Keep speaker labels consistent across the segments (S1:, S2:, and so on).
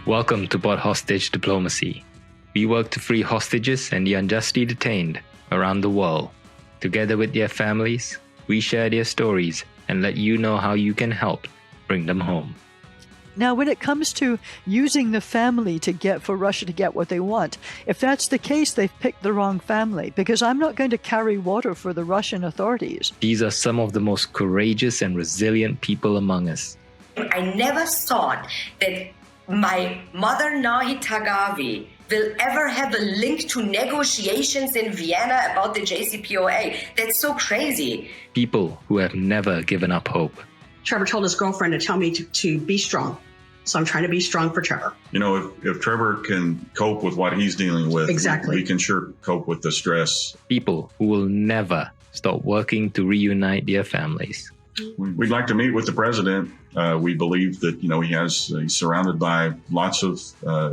S1: Welcome to Bought Hostage Diplomacy. We work to free hostages and the unjustly detained around the world. Together with their families, we share their stories and let you know how you can help bring them home.
S2: Now, when it comes to using the family for Russia to get what they want, if that's the case, they've picked the wrong family, because I'm not going to carry water for the Russian authorities.
S1: These are some of the most courageous and resilient people among us.
S3: I never thought that my mother, Nahi Tagavi, will ever have a link to negotiations in Vienna about the JCPOA. That's so crazy.
S1: People who have never given up hope.
S4: Trevor told his girlfriend to tell me to be strong. So I'm trying to be strong for Trevor.
S5: You know, if Trevor can cope with what he's dealing with,
S4: exactly,
S5: we can sure cope with the stress.
S1: People who will never stop working to reunite their families.
S5: We'd like to meet with the president. We believe that, he's surrounded by lots of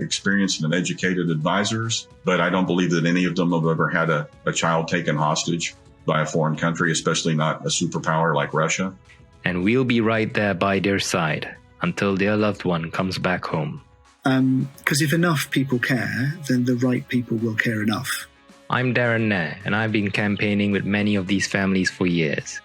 S5: experienced and educated advisors, but I don't believe that any of them have ever had a child taken hostage by a foreign country, especially not a superpower like Russia.
S1: And we'll be right there by their side until their loved one comes back home.
S6: Because if enough people care, then the right people will care enough.
S1: I'm Darren Nair, and I've been campaigning with many of these families for years.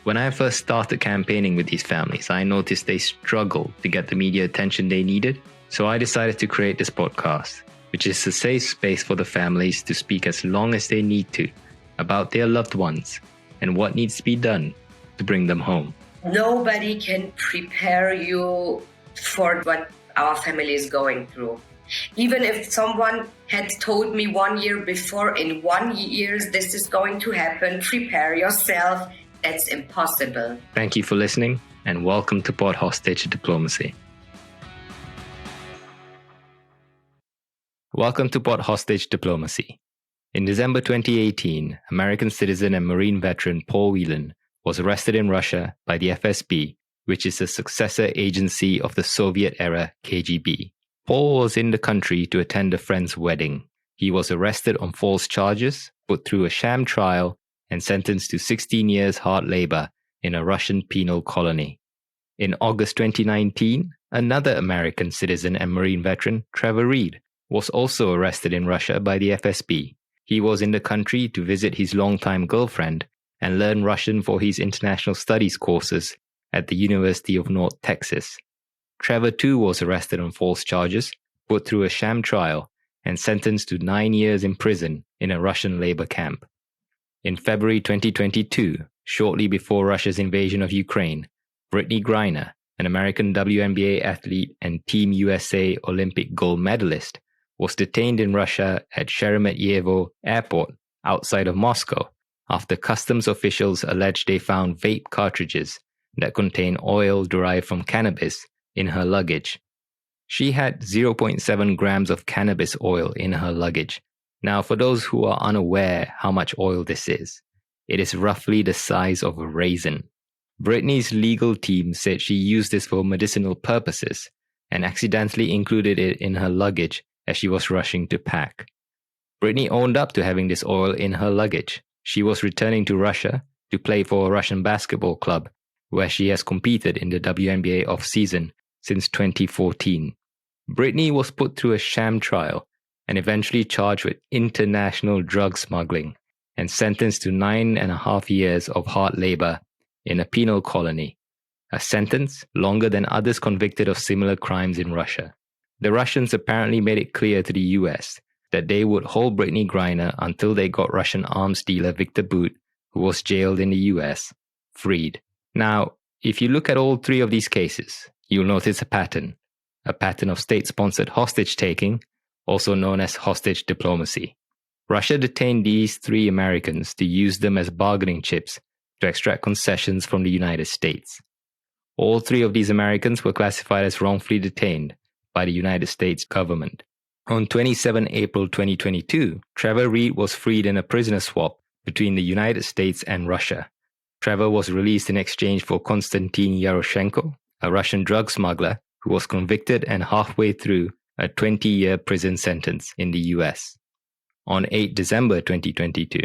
S1: When I first started campaigning with these families, I noticed they struggled to get the media attention they needed. So I decided to create this podcast, which is a safe space for the families to speak as long as they need to about their loved ones and what needs to be done to bring them home.
S3: Nobody can prepare you for what our family is going through. Even if someone had told me 1 year before, in 1 year this is going to happen, prepare yourself. That's impossible.
S1: Thank you for listening, and welcome to Bought Hostage Diplomacy. Welcome to Bought Hostage Diplomacy. In December 2018, American citizen and Marine veteran Paul Whelan was arrested in Russia by the FSB, which is a successor agency of the Soviet-era KGB. Paul was in the country to attend a friend's wedding. He was arrested on false charges, put through a sham trial, and sentenced to 16 years hard labor in a Russian penal colony. In August 2019, another American citizen and Marine veteran, Trevor Reed, was also arrested in Russia by the FSB. He was in the country to visit his longtime girlfriend and learn Russian for his international studies courses at the University of North Texas. Trevor too was arrested on false charges, put through a sham trial, and sentenced to 9 years in prison in a Russian labor camp. In February 2022, shortly before Russia's invasion of Ukraine, Brittney Griner, an American WNBA athlete and Team USA Olympic gold medalist, was detained in Russia at Sheremetyevo Airport outside of Moscow after customs officials alleged they found vape cartridges that contain oil derived from cannabis in her luggage. She had 0.7 grams of cannabis oil in her luggage. Now, for those who are unaware how much oil this is, it is roughly the size of a raisin. Brittney's legal team said she used this for medicinal purposes and accidentally included it in her luggage as she was rushing to pack. Brittney owned up to having this oil in her luggage. She was returning to Russia to play for a Russian basketball club, where she has competed in the WNBA off-season since 2014. Brittney was put through a sham trial and eventually charged with international drug smuggling and sentenced to 9.5 years of hard labor in a penal colony, a sentence longer than others convicted of similar crimes in Russia. The Russians apparently made it clear to the US that they would hold Brittney Griner until they got Russian arms dealer Viktor Bout, who was jailed in the US, freed. Now, if you look at all three of these cases, you'll notice a pattern of state-sponsored hostage-taking, also known as hostage diplomacy. Russia detained these three Americans to use them as bargaining chips to extract concessions from the United States. All three of these Americans were classified as wrongfully detained by the United States government. On 27 April 2022, Trevor Reed was freed in a prisoner swap between the United States and Russia. Trevor was released in exchange for Konstantin Yaroshenko, a Russian drug smuggler who was convicted and halfway through a 20-year prison sentence in the US. On 8 December 2022,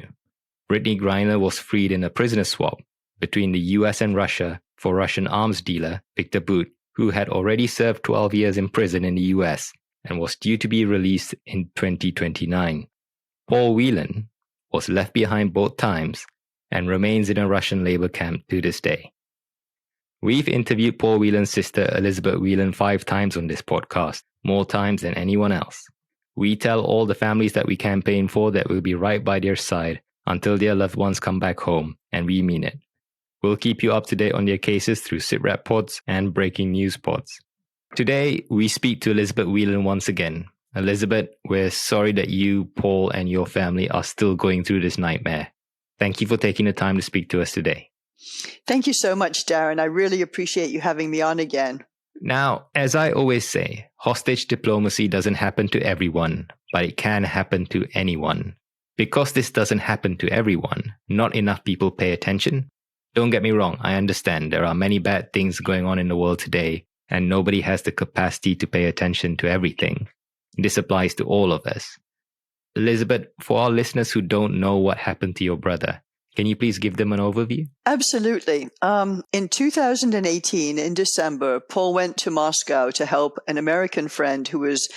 S1: Brittney Griner was freed in a prisoner swap between the US and Russia for Russian arms dealer Viktor Bout, who had already served 12 years in prison in the US and was due to be released in 2029. Paul Whelan was left behind both times and remains in a Russian labor camp to this day. We've interviewed Paul Whelan's sister Elizabeth Whelan 5 times on this podcast, more times than anyone else. We tell all the families that we campaign for that we'll be right by their side until their loved ones come back home, and we mean it. We'll keep you up to date on their cases through SitRep pods and breaking news pods. Today, we speak to Elizabeth Whelan once again. Elizabeth, we're sorry that you, Paul, and your family are still going through this nightmare. Thank you for taking the time to speak to us today.
S2: Thank you so much, Darren. I really appreciate you having me on again.
S1: Now, as I always say, hostage diplomacy doesn't happen to everyone, but it can happen to anyone. Because this doesn't happen to everyone, not enough people pay attention. Don't get me wrong, I understand there are many bad things going on in the world today, and nobody has the capacity to pay attention to everything. This applies to all of us. Elizabeth, for our listeners who don't know what happened to your brother, can you please give them an overview?
S2: Absolutely. In 2018, in December, Paul went to Moscow to help an American friend who was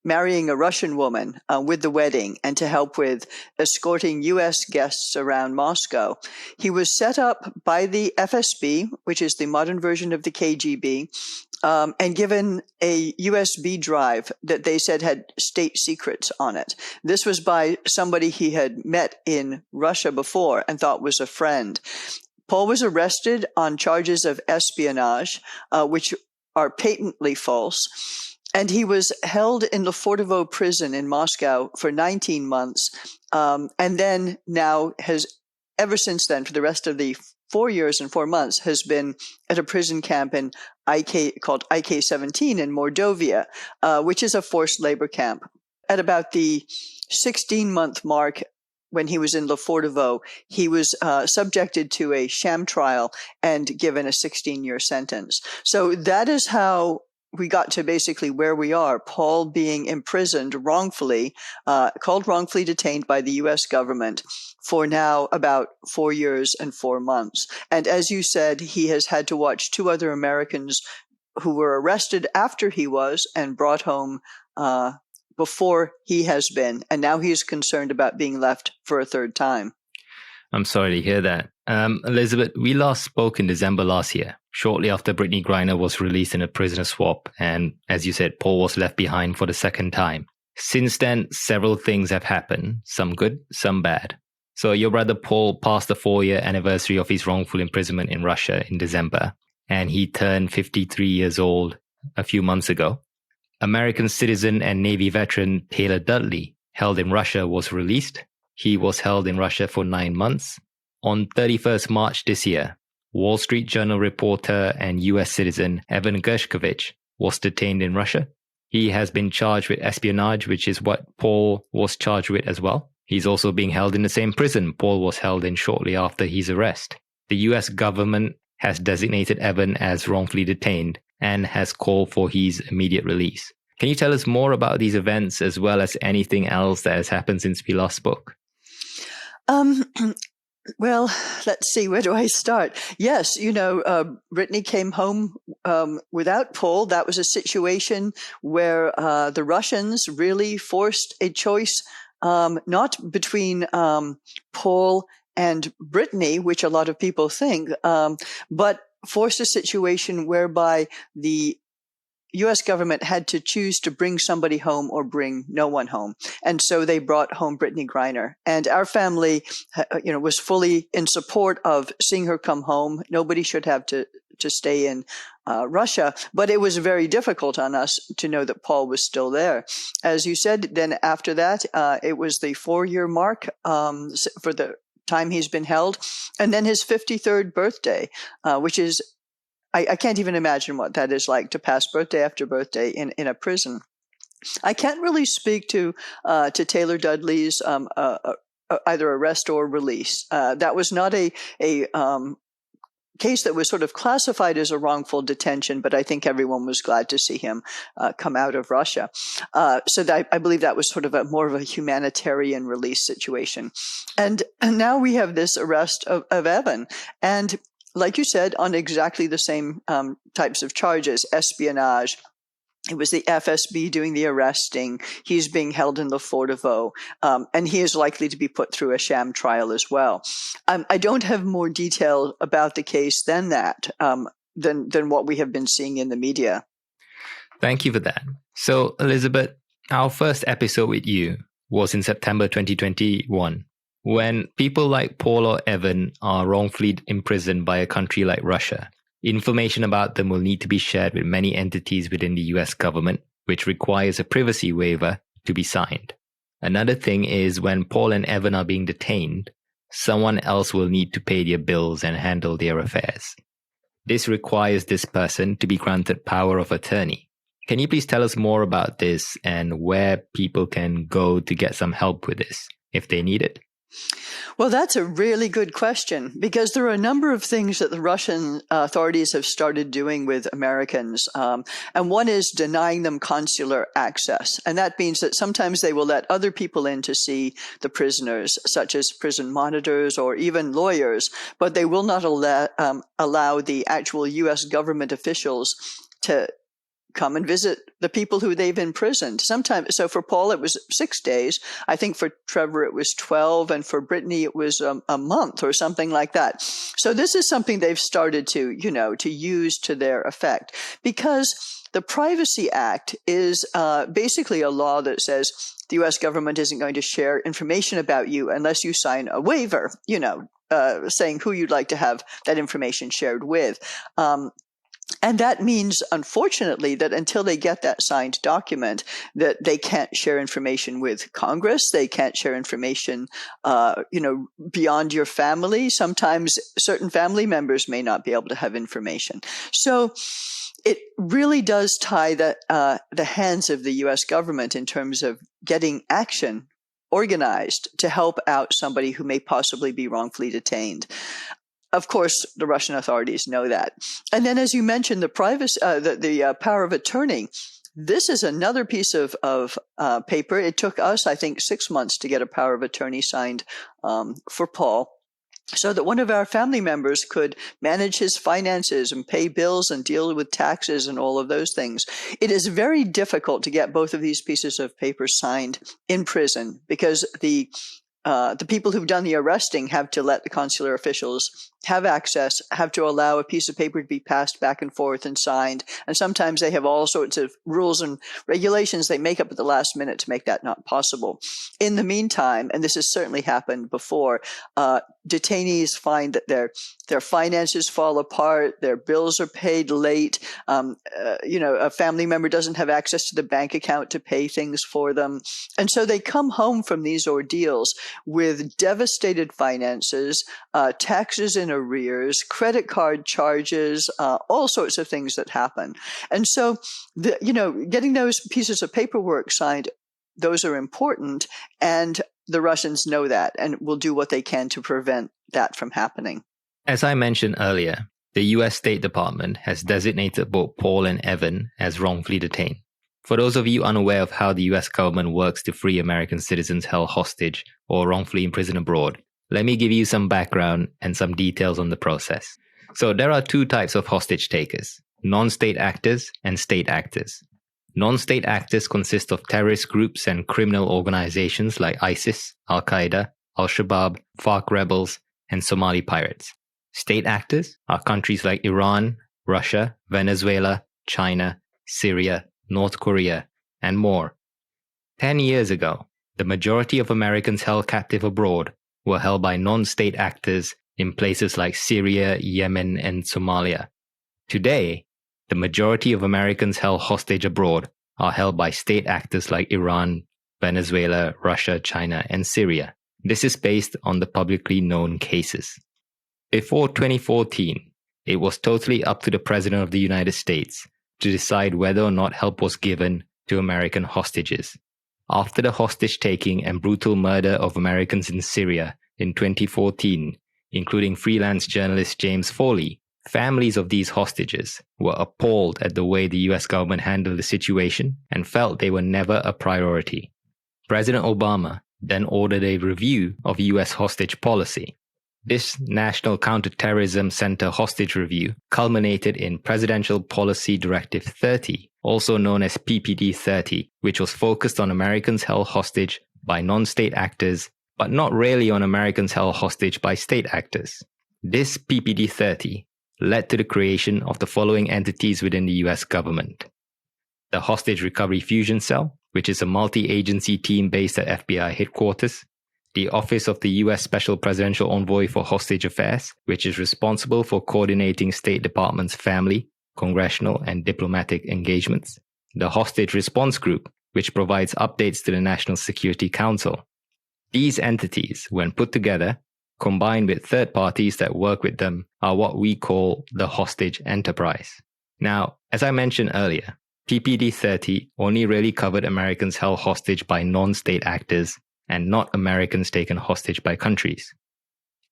S2: marrying a Russian woman with the wedding and to help with escorting U.S. guests around Moscow. He was set up by the FSB, which is the modern version of the KGB, and given a USB drive that they said had state secrets on it. This was by somebody he had met in Russia before and thought was a friend. Paul was arrested on charges of espionage, which are patently false. And he was held in Lefortovo prison in Moscow for 19 months. And then now has, ever since then, for the rest of the 4 years and 4 months, has been at a prison camp in called IK-17 in Mordovia, which is a forced labor camp. At about the 16-month mark, when he was in Lefortovo, he was subjected to a sham trial and given a 16-year sentence. So that is how we got to basically where we are, Paul being imprisoned wrongfully, called wrongfully detained by the U.S. government for now about 4 years and 4 months. And as you said, he has had to watch 2 other Americans who were arrested after he was and brought home before he has been. And now he is concerned about being left for a 3rd time.
S1: I'm sorry to hear that. Elizabeth, we last spoke in December last year, shortly after Brittany Griner was released in a prisoner swap. And as you said, Paul was left behind for the 2nd time. Since then, several things have happened, some good, some bad. So your brother Paul passed the 4-year anniversary of his wrongful imprisonment in Russia in December, and he turned 53 years old a few months ago. American citizen and Navy veteran Taylor Dudley, held in Russia, was released. He was held in Russia for 9 months. On 31st March this year, Wall Street Journal reporter and U.S. citizen Evan Gershkovich was detained in Russia. He has been charged with espionage, which is what Paul was charged with as well. He's also being held in the same prison Paul was held in shortly after his arrest. The U.S. government has designated Evan as wrongfully detained and has called for his immediate release. Can you tell us more about these events as well as anything else that has happened since we last spoke?
S2: Well, let's see, where do I start? Yes, Brittany came home without Paul. That was a situation where the Russians really forced a choice, not between Paul and Brittany, which a lot of people think, but forced a situation whereby the U.S. government had to choose to bring somebody home or bring no one home. And so they brought home Brittany Griner. And our family, was fully in support of seeing her come home. Nobody should have to stay in Russia. But it was very difficult on us to know that Paul was still there. As you said, then after that, it was the 4-year mark for the time he's been held. And then his 53rd birthday, which is I can't even imagine what that is like to pass birthday after birthday in a prison. I can't really speak to Taylor Dudley's either arrest or release. That was not a case that was sort of classified as a wrongful detention, but I think everyone was glad to see him come out of Russia. So I believe that was sort of more of a humanitarian release situation. And now we have this arrest of Evan. And like you said, on exactly the same types of charges, espionage, It was the FSB doing the arresting. He's being held in the Fort de Vaux, and he is likely to be put through a sham trial as well. I don't have more detail about the case than that, than what we have been seeing in the media.
S1: Thank you for that. So, Elizabeth, our first episode with you was in September 2021, when people like Paul or Evan are wrongfully imprisoned by a country like Russia. Information about them will need to be shared with many entities within the US government, which requires a privacy waiver to be signed. Another thing is when Paul and Evan are being detained, someone else will need to pay their bills and handle their affairs. This requires this person to be granted power of attorney. Can you please tell us more about this and where people can go to get some help with this if they need it?
S2: Well, that's a really good question, because there are a number of things that the Russian authorities have started doing with Americans. And one is denying them consular access. And that means that sometimes they will let other people in to see the prisoners, such as prison monitors or even lawyers, but they will not allow the actual U.S. government officials to come and visit the people who they've imprisoned. Sometimes, so for Paul, it was 6 days. I think for Trevor, it was 12. And for Brittany, it was a month or something like that. So this is something they've started to use to their effect, because the Privacy Act is basically a law that says the U.S. government isn't going to share information about you unless you sign a waiver, saying who you'd like to have that information shared with. And that means, unfortunately, that until they get that signed document, that they can't share information with Congress. They can't share information, beyond your family. Sometimes certain family members may not be able to have information. So it really does tie the hands of the U.S. government in terms of getting action organized to help out somebody who may possibly be wrongfully detained. Of course, the Russian authorities know that. And then, as you mentioned, the power of attorney. This is another piece of paper. It took us, I think, 6 months to get a power of attorney signed for Paul, so that one of our family members could manage his finances and pay bills and deal with taxes and all of those things. It is very difficult to get both of these pieces of paper signed in prison, because the people who've done the arresting have to let the consular officials have access, have to allow a piece of paper to be passed back and forth and signed. And sometimes they have all sorts of rules and regulations they make up at the last minute to make that not possible. In the meantime, and this has certainly happened before, detainees find that their finances fall apart, their bills are paid late, a family member doesn't have access to the bank account to pay things for them. And so they come home from these ordeals with devastated finances, taxes in arrears, credit card charges, all sorts of things that happen. And so, getting those pieces of paperwork signed, those are important, and the Russians know that and will do what they can to prevent that from happening.
S1: As I mentioned earlier, the US State Department has designated both Paul and Evan as wrongfully detained. For those of you unaware of how the US government works to free American citizens held hostage or wrongfully imprisoned abroad, let me give you some background and some details on the process. So there are two types of hostage takers: non-state actors and state actors. Non-state actors consist of terrorist groups and criminal organizations like ISIS, Al-Qaeda, Al-Shabaab, FARC rebels, and Somali pirates. State actors are countries like Iran, Russia, Venezuela, China, Syria, North Korea, and more. 10 years ago, the majority of Americans held captive abroad were held by non-state actors in places like Syria, Yemen, and Somalia. Today, the majority of Americans held hostage abroad are held by state actors like Iran, Venezuela, Russia, China, and Syria. This is based on the publicly known cases. Before 2014, it was totally up to the President of the United States to decide whether or not help was given to American hostages. After the hostage-taking and brutal murder of Americans in Syria in 2014, including freelance journalist James Foley, families of these hostages were appalled at the way the US government handled the situation and felt they were never a priority. President Obama then ordered a review of US hostage policy. This National Counterterrorism Center hostage review culminated in Presidential Policy Directive 30, also known as PPD-30, which was focused on Americans held hostage by non-state actors, but not really on Americans held hostage by state actors. This PPD-30 led to the creation of the following entities within the US government. The Hostage Recovery Fusion Cell, which is a multi-agency team based at FBI headquarters. The Office of the U.S. Special Presidential Envoy for Hostage Affairs, which is responsible for coordinating State Department's family, congressional, and diplomatic engagements. The Hostage Response Group, which provides updates to the National Security Council. These entities, when put together, combined with third parties that work with them, are what we call the hostage enterprise. Now, as I mentioned earlier, PPD-30 only really covered Americans held hostage by non-state actors and not Americans taken hostage by countries.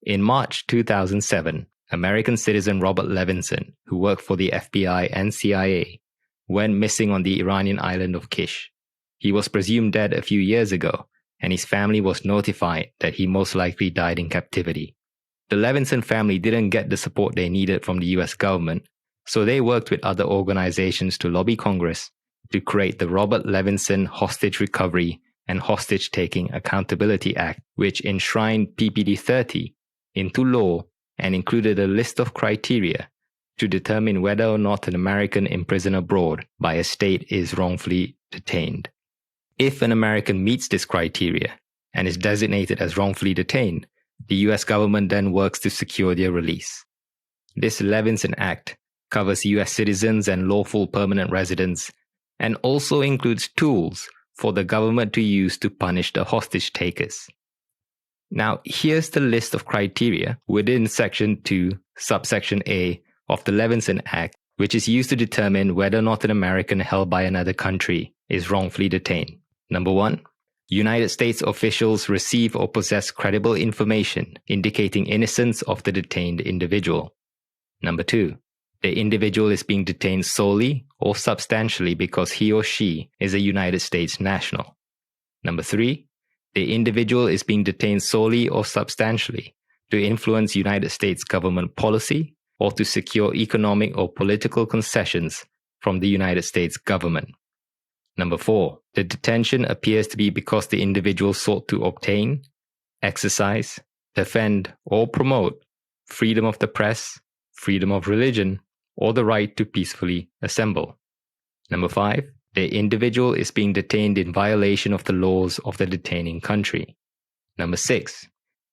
S1: In March 2007, American citizen Robert Levinson, who worked for the FBI and CIA, went missing on the Iranian island of Kish. He was presumed dead a few years ago, and his family was notified that he most likely died in captivity. The Levinson family didn't get the support they needed from the US government, so they worked with other organizations to lobby Congress to create the Robert Levinson Hostage Recovery and Hostage Taking Accountability Act, which enshrined PPD-30 into law and included a list of criteria to determine whether or not an American imprisoned abroad by a state is wrongfully detained. If an American meets this criteria and is designated as wrongfully detained, the US government then works to secure their release. This Levinson Act covers US citizens and lawful permanent residents, and also includes tools for the government to use to punish the hostage takers. Now, here's the list of criteria within Section 2, Subsection A of the Levinson Act, which is used to determine whether or not an American held by another country is wrongfully detained. Number 1, United States officials receive or possess credible information indicating innocence of the detained individual. Number 2, the individual is being detained solely or substantially because he or she is a United States national. Number 3, the individual is being detained solely or substantially to influence United States government policy or to secure economic or political concessions from the United States government. Number 4, the detention appears to be because the individual sought to obtain, exercise, defend, or promote freedom of the press, freedom of religion, or the right to peacefully assemble. Number 5, the individual is being detained in violation of the laws of the detaining country. Number 6,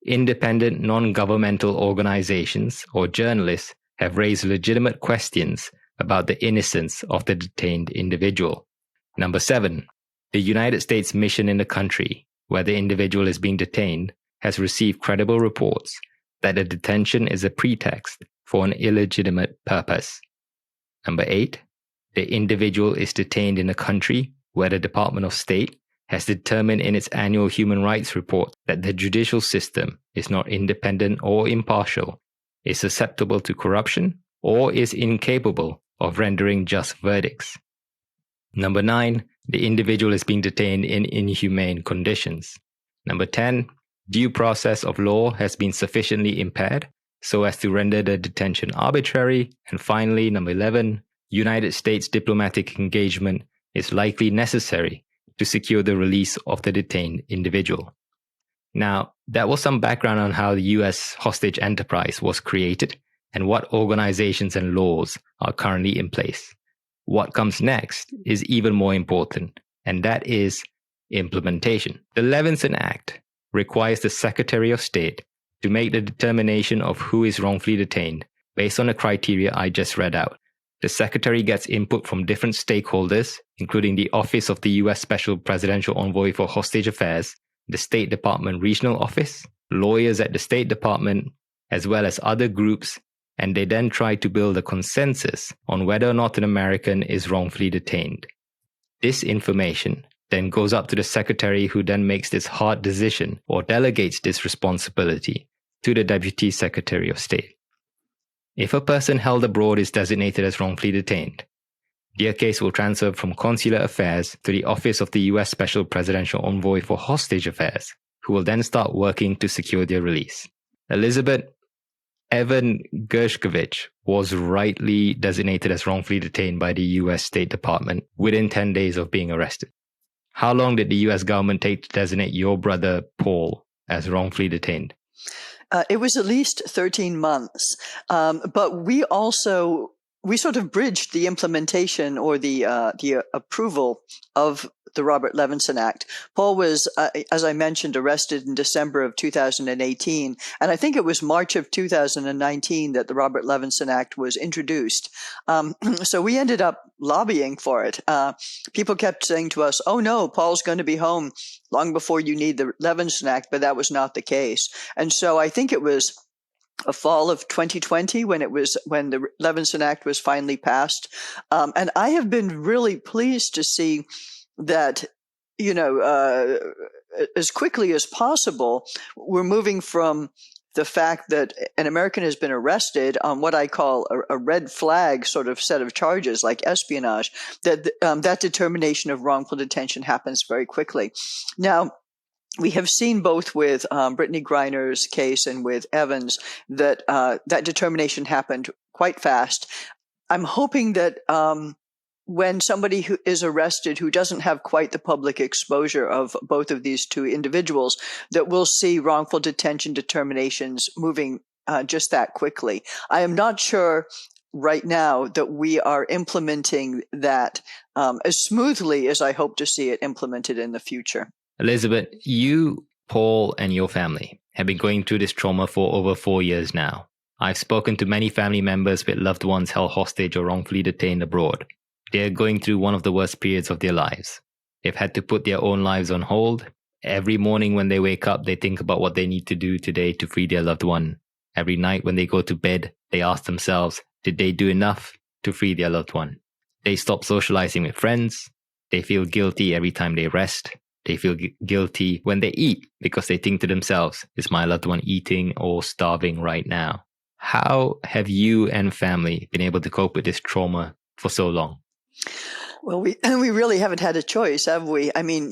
S1: independent non-governmental organizations or journalists have raised legitimate questions about the innocence of the detained individual. Number 7, the United States mission in the country where the individual is being detained has received credible reports that the detention is a pretext for an illegitimate purpose. Number 8, the individual is detained in a country where the Department of State has determined in its annual human rights report that the judicial system is not independent or impartial, is susceptible to corruption, or is incapable of rendering just verdicts. Number 9, the individual is being detained in inhumane conditions. Number 10, due process of law has been sufficiently impaired so as to render the detention arbitrary. And finally, number 11, United States diplomatic engagement is likely necessary to secure the release of the detained individual. Now, that was some background on how the US hostage enterprise was created and what organizations and laws are currently in place. What comes next is even more important, and that is implementation. The Levinson Act requires the Secretary of State to make the determination of who is wrongfully detained based on the criteria I just read out. The Secretary gets input from different stakeholders, including the Office of the U.S. Special Presidential Envoy for Hostage Affairs, the State Department Regional Office, lawyers at the State Department, as well as other groups, and they then try to build a consensus on whether or not an American is wrongfully detained. This information then goes up to the Secretary, who then makes this hard decision or delegates this responsibility to the Deputy Secretary of State. If a person held abroad is designated as wrongfully detained, their case will transfer from Consular Affairs to the Office of the U.S. Special Presidential Envoy for Hostage Affairs, who will then start working to secure their release. Elizabeth, Evan Gershkovich was rightly designated as wrongfully detained by the US State Department within 10 days of being arrested. How long did the US government take to designate your brother Paul as wrongfully detained?
S2: It was at least 13 months. But we sort of bridged the implementation or the approval of the Robert Levinson Act. Paul was, as I mentioned, arrested in December of 2018. And I think it was March of 2019 that the Robert Levinson Act was introduced. So we ended up lobbying for it. People kept saying to us, oh no, Paul's going to be home long before you need the Levinson Act, but that was not the case. And so I think it was a fall of 2020 when the Levinson Act was finally passed. And I have been really pleased to see that, as quickly as possible, we're moving from the fact that an American has been arrested on what I call a red flag sort of set of charges like espionage, that determination of wrongful detention happens very quickly. Now, we have seen both with Brittany Griner's case and with Evans that that determination happened quite fast. I'm hoping that when somebody who is arrested who doesn't have quite the public exposure of both of these two individuals, that we'll see wrongful detention determinations moving just that quickly. I am not sure right now that we are implementing that as smoothly as I hope to see it implemented in the future.
S1: Elizabeth, you, Paul, and your family have been going through this trauma for over 4 years now. I've spoken to many family members with loved ones held hostage or wrongfully detained abroad. They are going through one of the worst periods of their lives. They've had to put their own lives on hold. Every morning when they wake up, they think about what they need to do today to free their loved one. Every night when they go to bed, they ask themselves, did they do enough to free their loved one? They stop socializing with friends. They feel guilty every time they rest. They feel guilty when they eat because they think to themselves, is my loved one eating or starving right now? How have you and family been able to cope with this trauma for so long?
S2: Well, we really haven't had a choice, have we? I mean,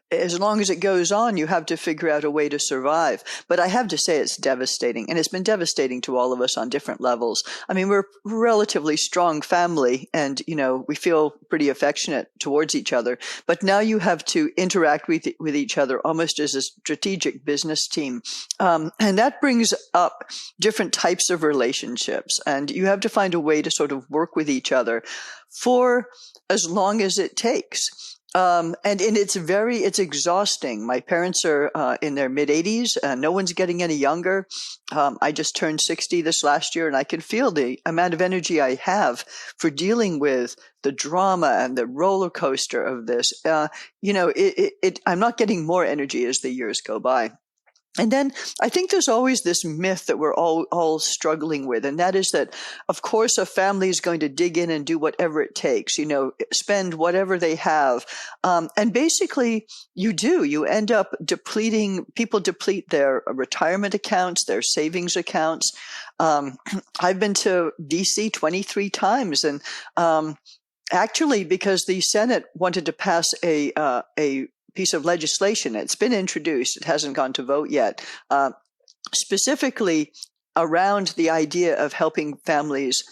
S2: as long as it goes on, you have to figure out a way to survive. But I have to say it's devastating, and it's been devastating to all of us on different levels. I mean, we're a relatively strong family, and, we feel pretty affectionate towards each other. But now you have to interact with each other almost as a strategic business team. And that brings up different types of relationships, and you have to find a way to sort of work with each other for as long as it takes. And it's exhausting. My parents are in their mid-80s. No one's getting any younger. I just turned 60 this last year, and I can feel the amount of energy I have for dealing with the drama and the roller coaster of this. I'm not getting more energy as the years go by. And then I think there's always this myth that we're all struggling with, and that is that, of course, a family is going to dig in and do whatever it takes, spend whatever they have. And basically, you end up people deplete their retirement accounts, their savings accounts. I've been to DC 23 times, and actually, because the Senate wanted to pass a piece of legislation. It's been introduced. It hasn't gone to vote yet, specifically around the idea of helping families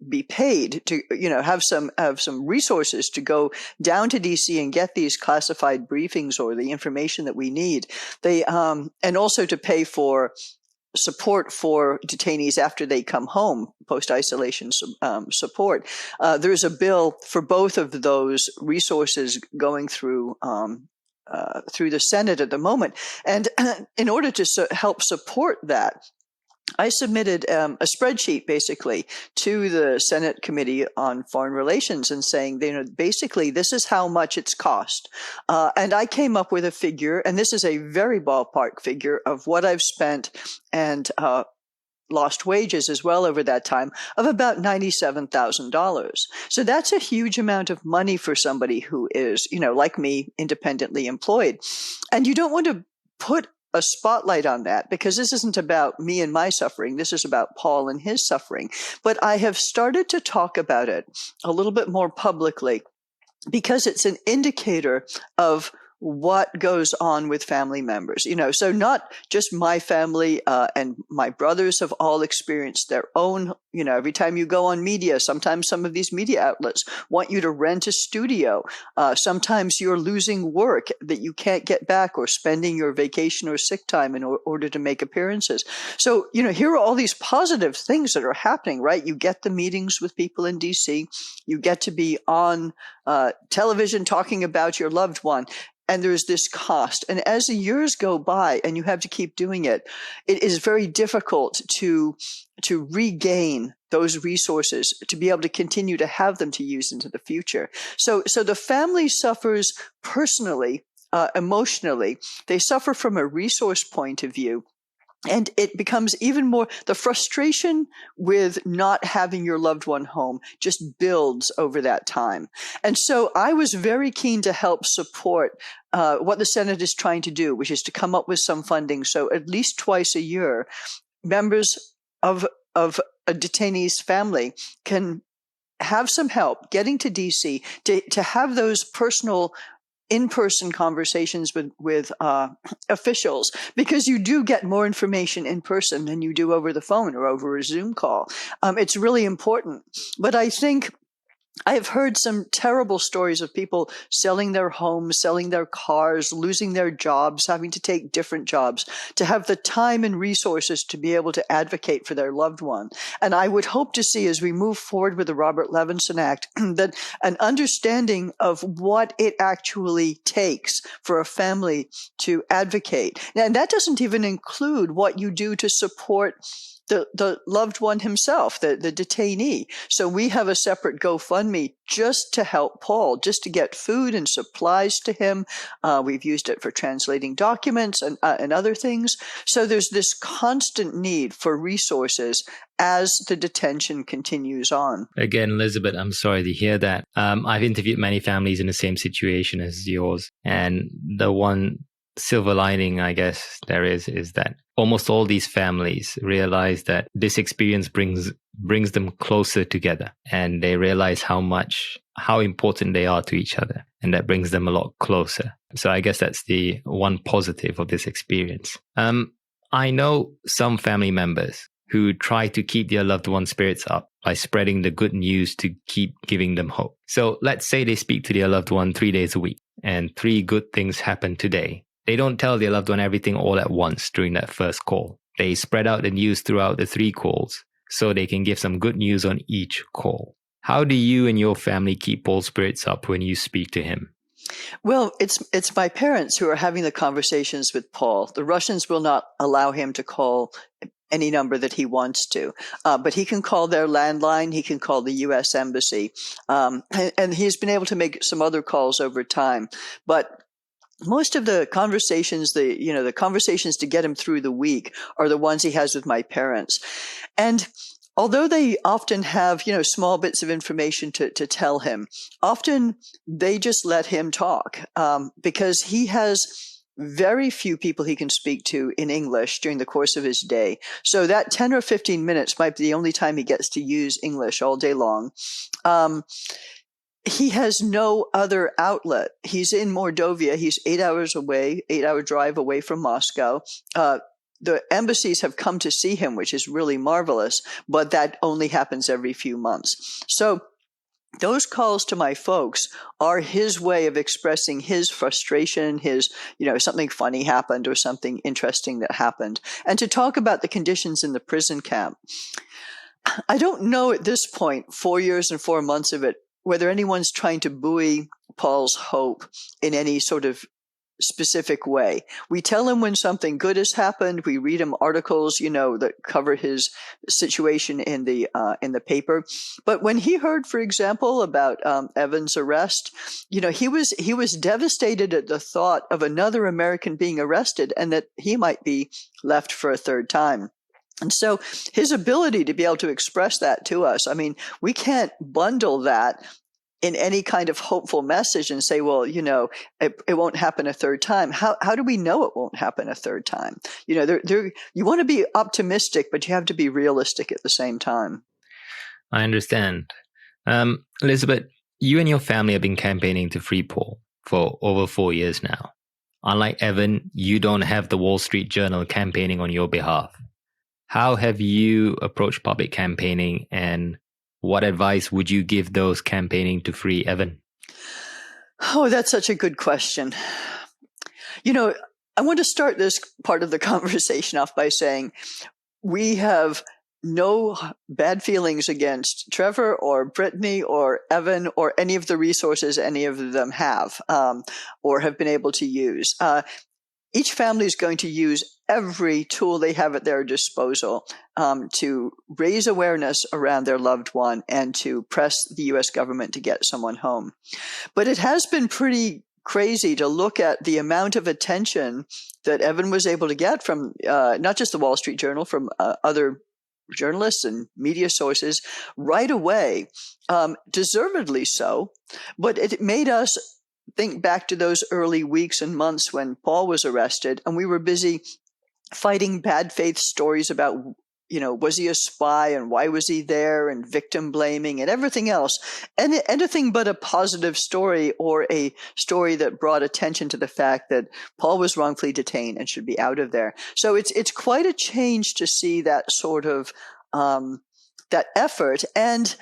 S2: be paid to, have some resources to go down to DC and get these classified briefings or the information that we need. And also to pay for support for detainees after they come home, post-isolation support. There's a bill for both of those resources going through the Senate at the moment. And in order to help support that, I submitted a spreadsheet basically to the Senate Committee on Foreign Relations and saying, basically this is how much it's cost. And I came up with a figure, and this is a very ballpark figure of what I've spent and lost wages as well over that time of about $97,000. So that's a huge amount of money for somebody who is, like me, independently employed. And you don't want to put a spotlight on that because this isn't about me and my suffering. This is about Paul and his suffering. But I have started to talk about it a little bit more publicly because it's an indicator of what goes on with family members, so not just my family, and my brothers have all experienced their own, every time you go on media, sometimes some of these media outlets want you to rent a studio. Sometimes you're losing work that you can't get back, or spending your vacation or sick time in order to make appearances. So, here are all these positive things that are happening, right? You get the meetings with people in DC. You get to be on television talking about your loved one. And there's this cost. And as the years go by and you have to keep doing it, it is very difficult to regain those resources, to be able to continue to have them to use into the future. So the family suffers personally, emotionally. They suffer from a resource point of view. And it becomes even more, the frustration with not having your loved one home just builds over that time. And so I was very keen to help support what the Senate is trying to do, which is to come up with some funding. So at least twice a year, members of a detainee's family can have some help getting to DC to have those personal in-person conversations with officials, because you do get more information in person than you do over the phone or over a Zoom call. It's really important. But I think I have heard some terrible stories of people selling their homes, selling their cars, losing their jobs, having to take different jobs to have the time and resources to be able to advocate for their loved one. And I would hope to see, as we move forward with the Robert Levinson Act, that an understanding of what it actually takes for a family to advocate. And that doesn't even include what you do to support the loved one himself, the detainee. So we have a separate GoFundMe just to help Paul, just to get food and supplies to him. We've used it for translating documents and other things. So there's this constant need for resources as the detention continues on.
S1: Again, Elizabeth, I'm sorry to hear that. I've interviewed many families in the same situation as yours. And the one silver lining, I guess, there is that almost all these families realize that this experience brings them closer together, and they realize how important they are to each other, and that brings them a lot closer. So I guess that's the one positive of this experience. I know some family members who try to keep their loved one's spirits up by spreading the good news to keep giving them hope. So let's say they speak to their loved one 3 days a week, and 3 good things happen today. They don't tell their loved one everything all at once during that first call. They spread out the news throughout the 3 calls so they can give some good news on each call. How do you and your family keep Paul's spirits up when you speak to him?
S2: Well, it's my parents who are having the conversations with Paul. The Russians will not allow him to call any number that he wants to, but he can call their landline. He can call the U.S. Embassy, and he's been able to make some other calls over time. But most of the conversations, the conversations to get him through the week are the ones he has with my parents. And although they often have, small bits of information to tell him, often they just let him talk, because he has very few people he can speak to in English during the course of his day. So that 10 or 15 minutes might be the only time he gets to use English all day long. He has no other outlet. He's in Mordovia. He's 8-hour drive away from Moscow. The embassies have come to see him, which is really marvelous, but that only happens every few months. So those calls to my folks are his way of expressing his frustration, his, something funny happened or something interesting that happened, and to talk about the conditions in the prison camp. I don't know at this point, 4 years and 4 months of it, whether anyone's trying to buoy Paul's hope in any sort of specific way. We tell him when something good has happened. We read him articles, that cover his situation in the paper. But when he heard, for example, about Evan's arrest, he was devastated at the thought of another American being arrested and that he might be left for a third time. And so his ability to be able to express that to us, we can't bundle that in any kind of hopeful message and say, well, it won't happen a third time. How do we know it won't happen a third time? You want to be optimistic, but you have to be realistic at the same time.
S1: I understand. Elizabeth, you and your family have been campaigning to free Paul. for over 4 years now. Unlike Evan, you don't have the Wall Street Journal campaigning on your behalf. How have you approached public campaigning, and what advice would you give those campaigning to free Evan?
S2: Oh, that's such a good question. I want to start this part of the conversation off by saying we have no bad feelings against Trevor or Brittany or Evan or any of the resources any of them have or have been able to use. Each family is going to use every tool they have at their disposal to raise awareness around their loved one and to press the U.S. government to get someone home. But it has been pretty crazy to look at the amount of attention that Evan was able to get from not just the Wall Street Journal, from other journalists and media sources right away, deservedly so. But it made us think back to those early weeks and months when Paul was arrested, and we were busy fighting bad faith stories about, was he a spy and why was he there, and victim blaming and everything else, and anything but a positive story or a story that brought attention to the fact that Paul was wrongfully detained and should be out of there. So it's quite a change to see that sort of that effort. And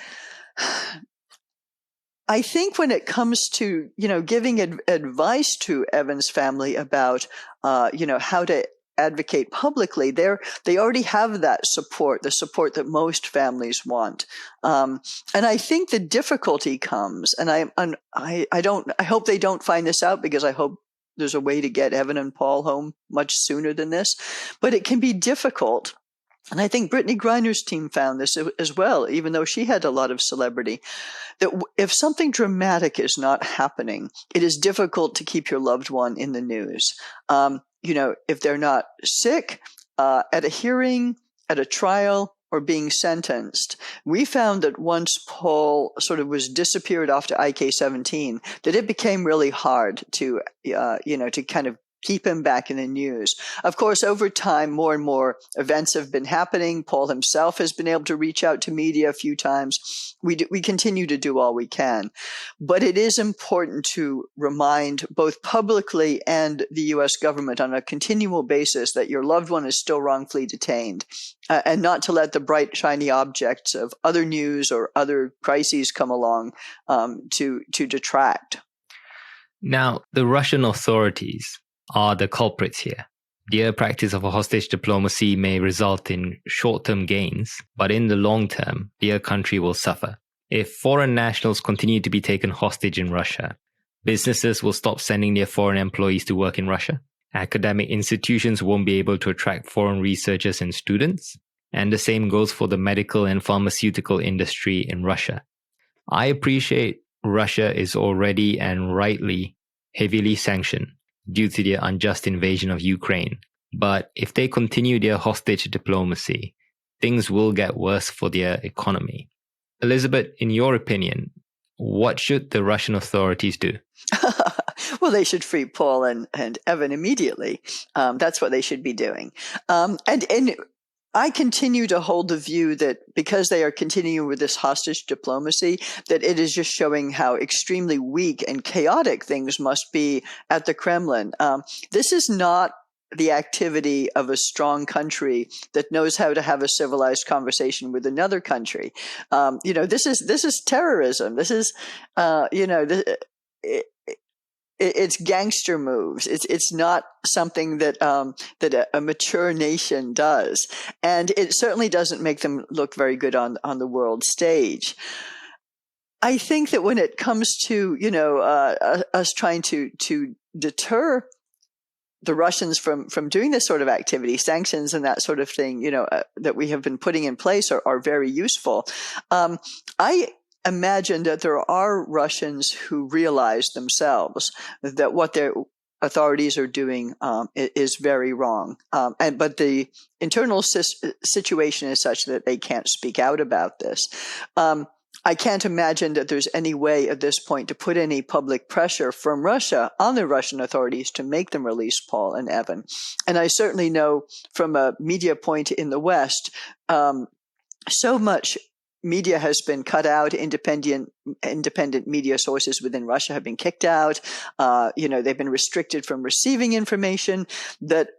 S2: I think when it comes to, giving advice to Evan's family about, how to advocate publicly, they already have that support, the support that most families want. And I think the difficulty comes, and I hope they don't find this out, because I hope there's a way to get Evan and Paul home much sooner than this, but it can be difficult. And I think Brittany Griner's team found this as well, even though she had a lot of celebrity, that if something dramatic is not happening, it is difficult to keep your loved one in the news. If they're not sick, at a hearing, at a trial, or being sentenced. We found that once Paul sort of was disappeared after IK-17, that it became really hard to kind of keep him back in the news. Of course, over time, more and more events have been happening. Paul himself has been able to reach out to media a few times. We continue to do all we can. But it is important to remind both publicly and the U.S. government on a continual basis that your loved one is still wrongfully detained, and not to let the bright, shiny objects of other news or other crises come along to detract.
S1: Now, the Russian authorities are the culprits here. Their practice of hostage diplomacy may result in short-term gains, but in the long term, their country will suffer. If foreign nationals continue to be taken hostage in Russia, businesses will stop sending their foreign employees to work in Russia. Academic institutions won't be able to attract foreign researchers and students, and the same goes for the medical and pharmaceutical industry in Russia. I appreciate Russia is already and rightly heavily sanctioned due to their unjust invasion of Ukraine. But if they continue their hostage diplomacy, things will get worse for their economy. Elizabeth, in your opinion, what should the Russian authorities do?
S2: Well, they should free Paul and Evan immediately. That's what they should be doing. And I continue to hold the view that because they are continuing with this hostage diplomacy, that it is just showing how extremely weak and chaotic things must be at the Kremlin. This is not the activity of a strong country that knows how to have a civilized conversation with another country. This is terrorism. This is, it's gangster moves. It's not something that a mature nation does, and it certainly doesn't make them look very good on the world stage. I think that when it comes to us trying to deter the Russians from doing this sort of activity, sanctions and that sort of thing, that we have been putting in place are very useful. I imagine that there are Russians who realize themselves that what their authorities are doing is very wrong. But the internal situation is such that they can't speak out about this. I can't imagine that there's any way at this point to put any public pressure from Russia on the Russian authorities to make them release Paul and Evan. And I certainly know from a media point in the West, so much media has been cut out. Independent media sources within Russia have been kicked out. They've been restricted from receiving information. That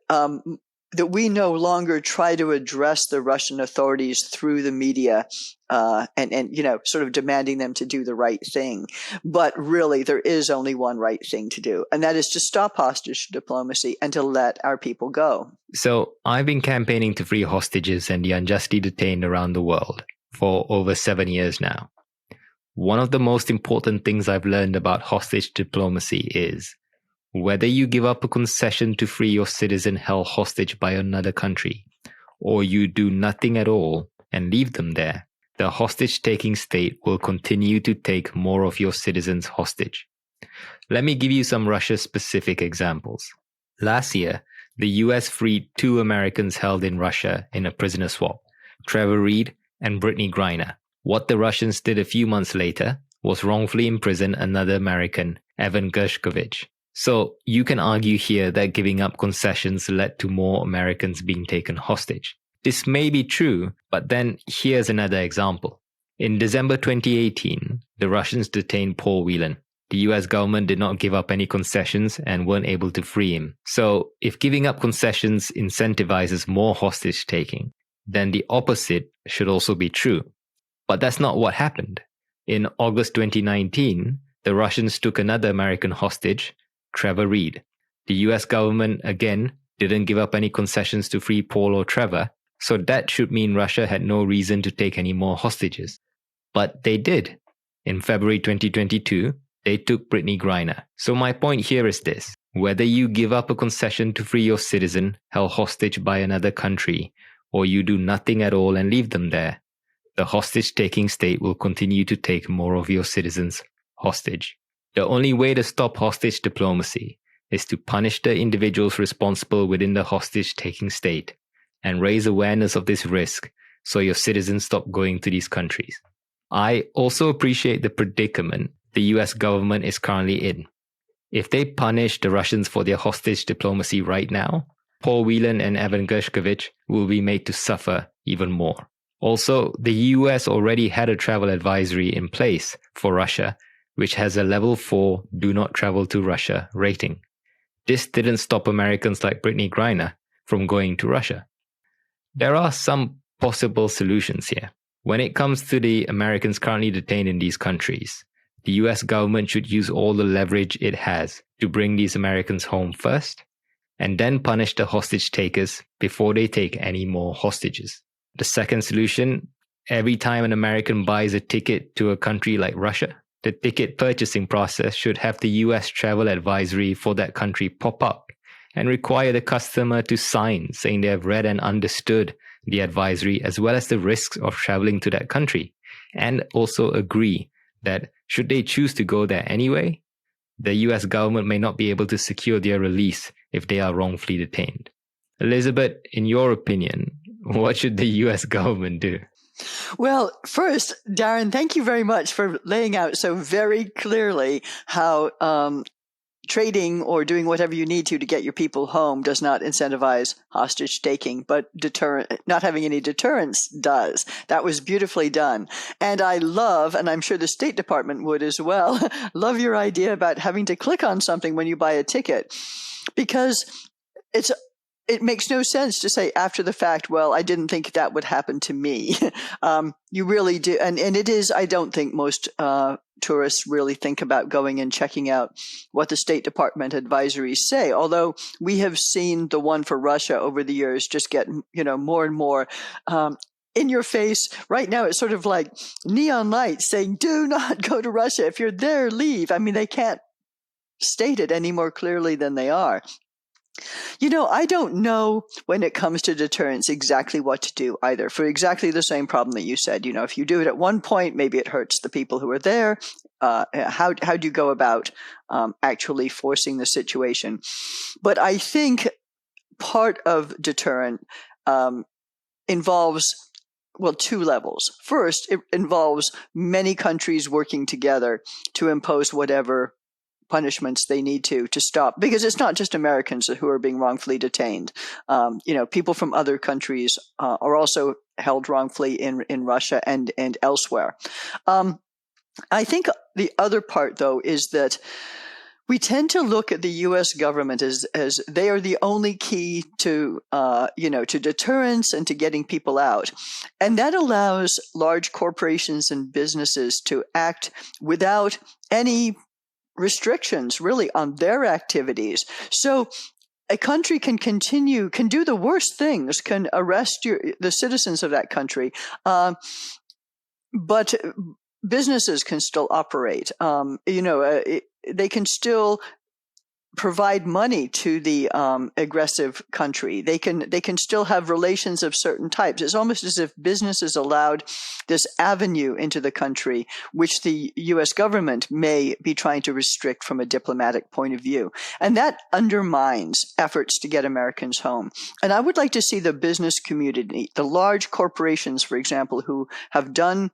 S2: we no longer try to address the Russian authorities through the media, and sort of demanding them to do the right thing. But really, there is only one right thing to do, and that is to stop hostage diplomacy and to let our people go.
S1: So I've been campaigning to free hostages and the unjustly detained around the world for over 7 years now. One of the most important things I've learned about hostage diplomacy is whether you give up a concession to free your citizen held hostage by another country, or you do nothing at all and leave them there, the hostage-taking state will continue to take more of your citizens hostage. Let me give you some Russia-specific examples. Last year, the US freed 2 Americans held in Russia in a prisoner swap, Trevor Reed and Brittany Griner. What the Russians did a few months later was wrongfully imprison another American, Evan Gershkovich. So you can argue here that giving up concessions led to more Americans being taken hostage. This may be true, but then here's another example. In December 2018, the Russians detained Paul Whelan. The US government did not give up any concessions and weren't able to free him. So if giving up concessions incentivizes more hostage taking, then the opposite should also be true. But that's not what happened. In August 2019, the Russians took another American hostage, Trevor Reed. The US government, again, didn't give up any concessions to free Paul or Trevor, so that should mean Russia had no reason to take any more hostages. But they did. In February 2022, they took Brittany Griner. So my point here is this. Whether you give up a concession to free your citizen held hostage by another country, or you do nothing at all and leave them there, the hostage-taking state will continue to take more of your citizens hostage. The only way to stop hostage diplomacy is to punish the individuals responsible within the hostage-taking state and raise awareness of this risk so your citizens stop going to these countries. I also appreciate the predicament the US government is currently in. If they punish the Russians for their hostage diplomacy right now, Paul Whelan and Evan Gershkovich will be made to suffer even more. Also, the US already had a travel advisory in place for Russia, which has a level 4 do not travel to Russia rating. This didn't stop Americans like Brittany Griner from going to Russia. There are some possible solutions here. When it comes to the Americans currently detained in these countries, the US government should use all the leverage it has to bring these Americans home first, and then punish the hostage takers before they take any more hostages. The second solution, every time an American buys a ticket to a country like Russia, the ticket purchasing process should have the US travel advisory for that country pop up and require the customer to sign saying they have read and understood the advisory as well as the risks of traveling to that country, and also agree that should they choose to go there anyway, the US government may not be able to secure their release if they are wrongfully detained. Elizabeth, in your opinion, what should the US government do?
S2: Well, first, Darren, thank you very much for laying out so very clearly how trading or doing whatever you need to get your people home does not incentivize hostage taking, but not having any deterrence does. That was beautifully done. And I love, and I'm sure the State Department would as well, love your idea about having to click on something when you buy a ticket, because it makes no sense to say after the fact, well, I didn't think that would happen to me. You really do. And it is, I don't think most tourists really think about going and checking out what the State Department advisories say. Although we have seen the one for Russia over the years just get, more and more in your face. Right now, it's sort of like neon lights saying, do not go to Russia. If you're there, leave. I mean, they can't state it any more clearly than they are. I don't know when it comes to deterrence exactly what to do either, for exactly the same problem that you said. If you do it at one point, maybe it hurts the people who are there. How do you go about actually forcing the situation? But I think part of deterrent involves, two levels. First, it involves many countries working together to impose whatever punishments they need to stop, because it's not just Americans who are being wrongfully detained. People from other countries are also held wrongfully in Russia and elsewhere. I think the other part, though, is that we tend to look at the U.S. government as they are the only key to to deterrence and to getting people out, and that allows large corporations and businesses to act without any restrictions really on their activities. So a country can do the worst things, can arrest the citizens of that country, but businesses can still operate. They can still provide money to the aggressive country. They can still have relations of certain types. It's almost as if businesses allowed this avenue into the country, which the U.S. government may be trying to restrict from a diplomatic point of view. And that undermines efforts to get Americans home. And I would like to see the business community, the large corporations, for example, who have done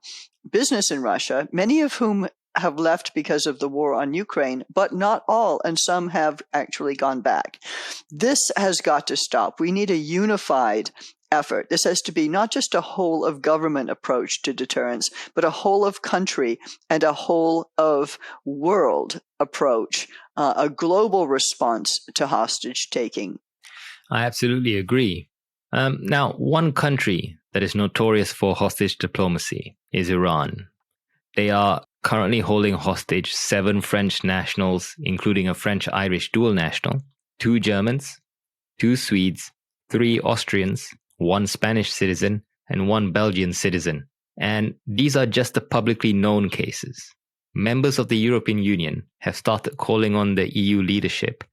S2: business in Russia, many of whom have left because of the war on Ukraine, but not all, and some have actually gone back. This has got to stop. We need a unified effort. This has to be not just a whole of government approach to deterrence, but a whole of country and a whole of world approach, a global response to hostage taking.
S1: I absolutely agree. Now, one country that is notorious for hostage diplomacy is Iran. They are currently holding hostage 7 French nationals, including a French-Irish dual national, 2 Germans, 2 Swedes, 3 Austrians, 1 Spanish citizen, and 1 Belgian citizen. And these are just the publicly known cases. Members of the European Union have started calling on the EU leadership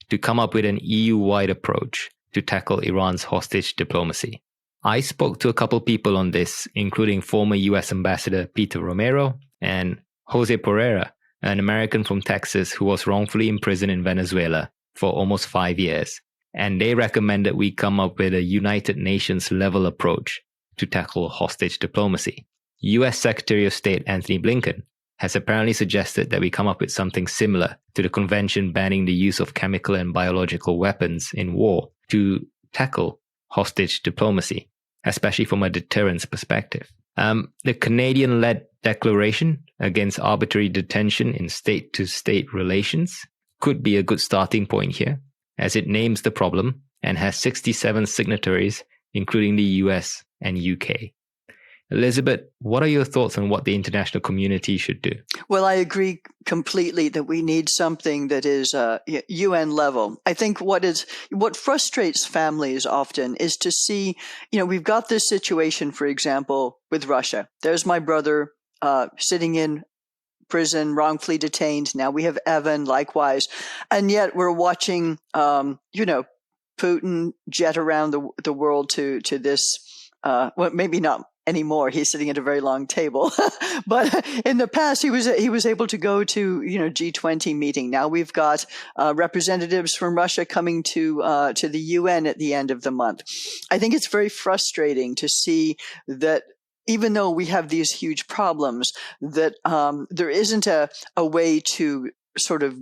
S1: to come up with an EU-wide approach to tackle Iran's hostage diplomacy. I spoke to a couple people on this, including former US Ambassador Peter Romero and Jose Pereira, an American from Texas who was wrongfully imprisoned in Venezuela for almost 5 years. And they recommend that we come up with a United Nations level approach to tackle hostage diplomacy. US Secretary of State Antony Blinken has apparently suggested that we come up with something similar to the convention banning the use of chemical and biological weapons in war to tackle hostage diplomacy, especially from a deterrence perspective. The Canadian-led declaration against arbitrary detention in state-to-state relations could be a good starting point here, as it names the problem and has 67 signatories, including the US and UK. Elizabeth, what are your thoughts on what the international community should do?
S2: Well, I agree completely that we need something that is UN level. I think what frustrates families often is to see, we've got this situation, for example, with Russia. There's my brother sitting in prison, wrongfully detained. Now we have Evan, likewise. And yet we're watching, Putin jet around the world to this, maybe not anymore. He's sitting at a very long table, but in the past he was able to go to G20 meeting. Now we've got representatives from Russia coming to the UN at the end of the month. I think it's very frustrating to see that even though we have these huge problems, that there isn't a way to sort of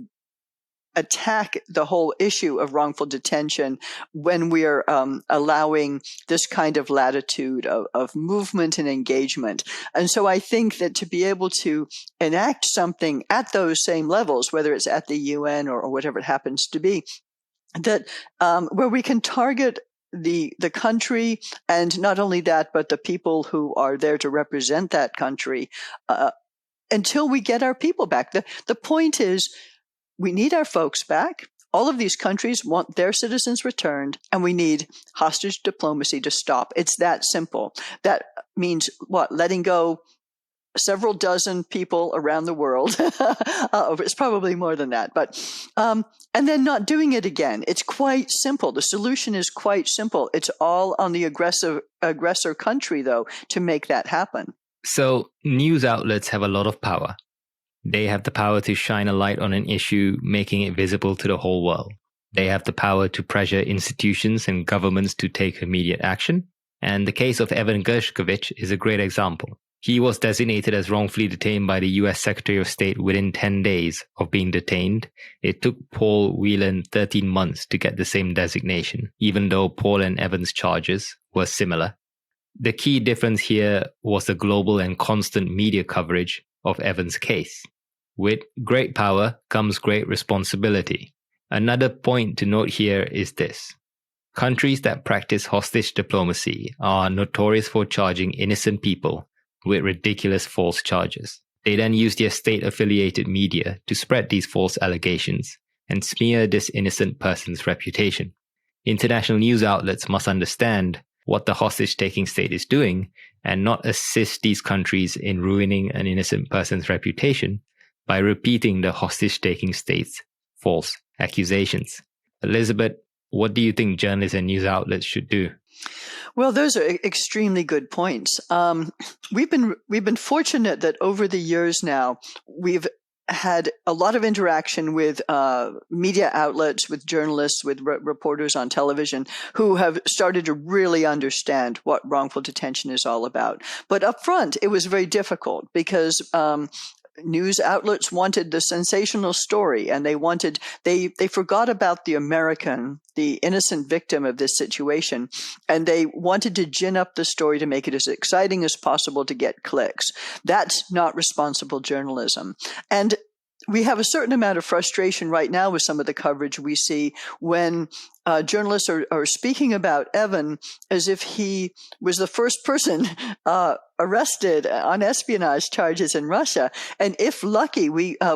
S2: attack the whole issue of wrongful detention when we are allowing this kind of latitude of movement and engagement. And so I think that to be able to enact something at those same levels, whether it's at the UN or whatever it happens to be, that where we can target the country, and not only that, but the people who are there to represent that country until we get our people back. The point is, we need our folks back. All of these countries want their citizens returned, and we need hostage diplomacy to stop. It's that simple. That means what? Letting go several dozen people around the world. It's probably more than that, but and then not doing it again. It's quite simple. The solution is quite simple. It's all on the aggressor country, though, to make that happen.
S1: So news outlets have a lot of power. They have the power to shine a light on an issue, making it visible to the whole world. They have the power to pressure institutions and governments to take immediate action. And the case of Evan Gershkovich is a great example. He was designated as wrongfully detained by the US Secretary of State within 10 days of being detained. It took Paul Whelan 13 months to get the same designation, even though Paul and Evan's charges were similar. The key difference here was the global and constant media coverage of Evan's case. With great power comes great responsibility. Another point to note here is this. Countries that practice hostage diplomacy are notorious for charging innocent people with ridiculous false charges. They then use their state-affiliated media to spread these false allegations and smear this innocent person's reputation. International news outlets must understand what the hostage-taking state is doing and not assist these countries in ruining an innocent person's reputation by repeating the hostage-taking state's false accusations. Elizabeth, what do you think journalists and news outlets should do?
S2: Well, those are extremely good points. We've been fortunate that over the years now, we've had a lot of interaction with media outlets, with journalists, with reporters on television who have started to really understand what wrongful detention is all about. But up front, it was very difficult because news outlets wanted the sensational story, and they forgot about the American, the innocent victim of this situation, and they wanted to gin up the story to make it as exciting as possible to get clicks. That's not responsible journalism. And we have a certain amount of frustration right now with some of the coverage we see when journalists are speaking about Evan as if he was the first person arrested on espionage charges in Russia. And if lucky,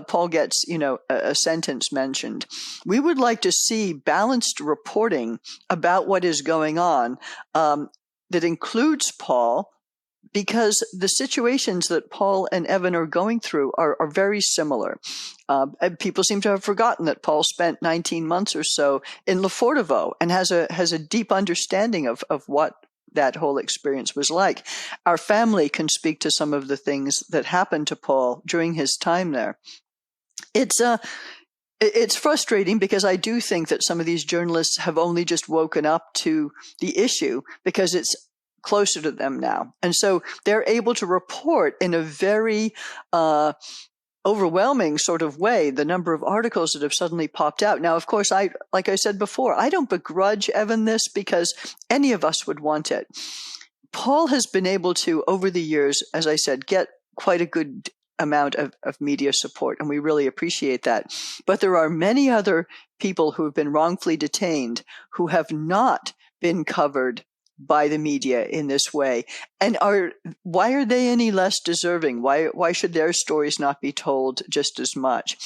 S2: Paul gets, a sentence mentioned. We would like to see balanced reporting about what is going on that includes Paul, because the situations that Paul and Evan are going through are very similar. And people seem to have forgotten that Paul spent 19 months or so in Lefortovo and has a deep understanding of what that whole experience was like. Our family can speak to some of the things that happened to Paul during his time there. It's frustrating because I do think that some of these journalists have only just woken up to the issue because it's closer to them now. And so they're able to report in a very overwhelming sort of way the number of articles that have suddenly popped out. Now, of course, like I said before, I don't begrudge Evan this because any of us would want it. Paul has been able to, over the years, as I said, get quite a good amount of media support, and we really appreciate that. But there are many other people who have been wrongfully detained who have not been covered by the media in this way. And why are they any less deserving? Why should their stories not be told just as much?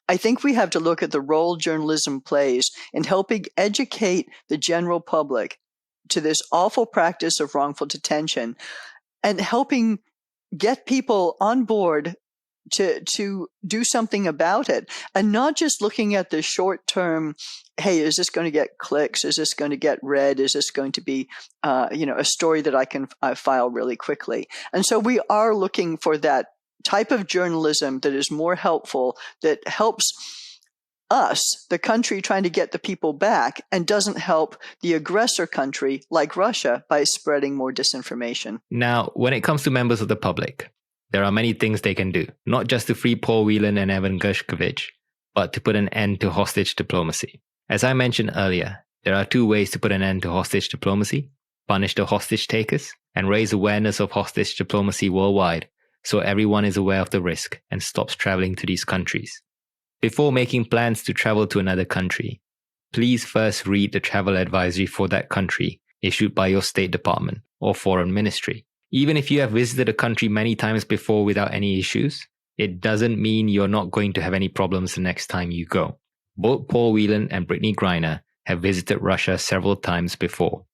S2: I think we have to look at the role journalism plays in helping educate the general public to this awful practice of wrongful detention and helping get people on board to do something about it, and not just looking at the short term, hey, is this going to get clicks? Is this going to get read? Is this going to be, a story that I can file really quickly? And so we are looking for that type of journalism that is more helpful, that helps us, the country trying to get the people back, and doesn't help the aggressor country like Russia by spreading more disinformation.
S1: Now, when it comes to members of the public, there are many things they can do, not just to free Paul Whelan and Evan Gershkovich, but to put an end to hostage diplomacy. As I mentioned earlier, there are two ways to put an end to hostage diplomacy: punish the hostage takers and raise awareness of hostage diplomacy worldwide so everyone is aware of the risk and stops traveling to these countries. Before making plans to travel to another country, please first read the travel advisory for that country issued by your State Department or Foreign Ministry. Even if you have visited a country many times before without any issues, it doesn't mean you're not going to have any problems the next time you go. Both Paul Whelan and Brittany Griner have visited Russia several times before.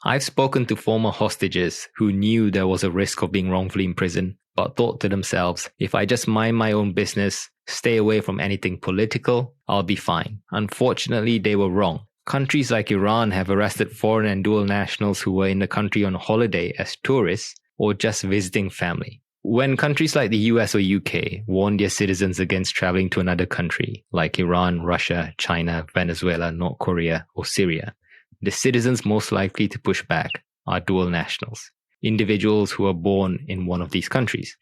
S1: I've spoken to former hostages who knew there was a risk of being wrongfully imprisoned, but thought to themselves, if I just mind my own business, stay away from anything political, I'll be fine. Unfortunately, they were wrong. Countries like Iran have arrested foreign and dual nationals who were in the country on holiday as tourists or just visiting family. When countries like the US or UK warn their citizens against traveling to another country, like Iran, Russia, China, Venezuela, North Korea, or Syria, the citizens most likely to push back are dual nationals, individuals who are born in one of these countries.